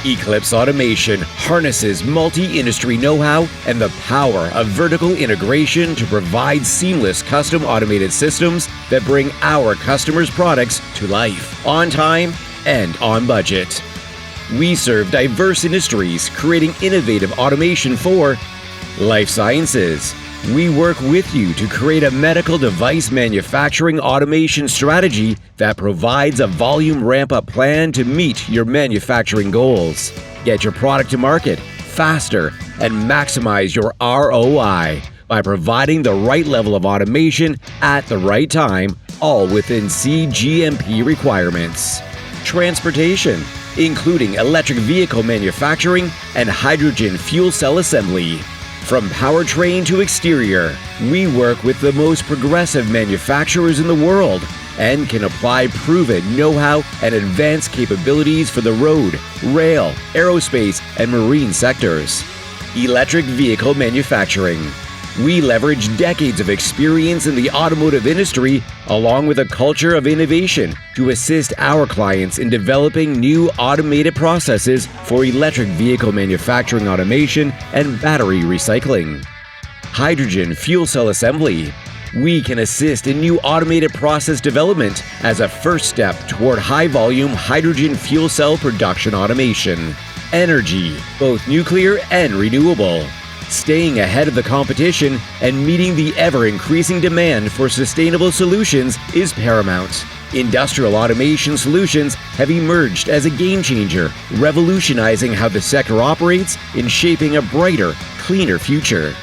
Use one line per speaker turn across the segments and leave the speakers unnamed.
Eclipse Automation harnesses multi-industry know-how and the power of vertical integration to provide seamless custom automated systems that bring our customers' products to life, on time and on budget. We serve diverse industries, creating innovative automation for life sciences. We work with you to create a medical device manufacturing automation strategy that provides a volume ramp-up plan to meet your manufacturing goals. Get your product to market faster and maximize your ROI by providing the right level of automation at the right time, all within CGMP requirements. Transportation, including electric vehicle manufacturing and hydrogen fuel cell assembly. From powertrain to exterior, we work with the most progressive manufacturers in the world and can apply proven know-how and advanced capabilities for the road, rail, aerospace, and marine sectors. Electric vehicle manufacturing. We leverage decades of experience in the automotive industry along with a culture of innovation to assist our clients in developing new automated processes for electric vehicle manufacturing automation and battery recycling. Hydrogen fuel cell assembly. We can assist in new automated process development as a first step toward high-volume hydrogen fuel cell production automation. Energy, both nuclear and renewable. Staying ahead of the competition and meeting the ever-increasing demand for sustainable solutions is paramount. Industrial automation solutions have emerged as a game changer, revolutionizing how the sector operates and shaping a brighter, cleaner future.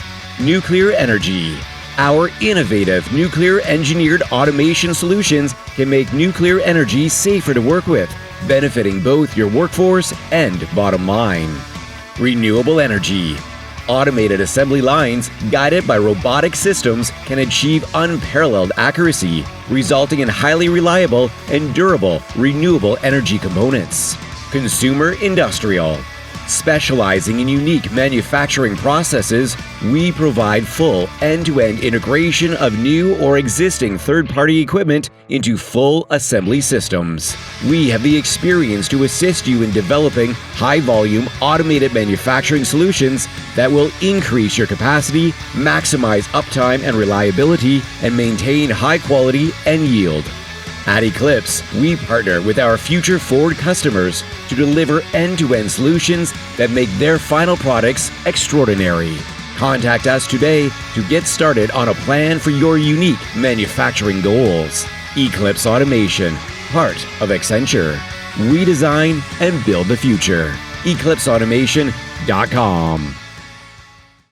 Nuclear energy. Our innovative nuclear-engineered automation solutions can make nuclear energy safer to work with, benefiting both your workforce and bottom line. Renewable energy. Automated assembly lines, guided by robotic systems, can achieve unparalleled accuracy, resulting in highly reliable and durable renewable energy components. Consumer industrial. Specializing in unique manufacturing processes, we provide full end-to-end integration of new or existing third-party equipment into full assembly systems. We have the experience to assist you in developing high-volume automated manufacturing solutions that will increase your capacity, maximize uptime and reliability, and maintain high quality and yield. At Eclipse, we partner with our future forward customers to deliver end-to-end solutions that make their final products extraordinary. Contact us today to get started on a plan for your unique manufacturing goals. Eclipse Automation, part of Accenture. We design and build the future. EclipseAutomation.com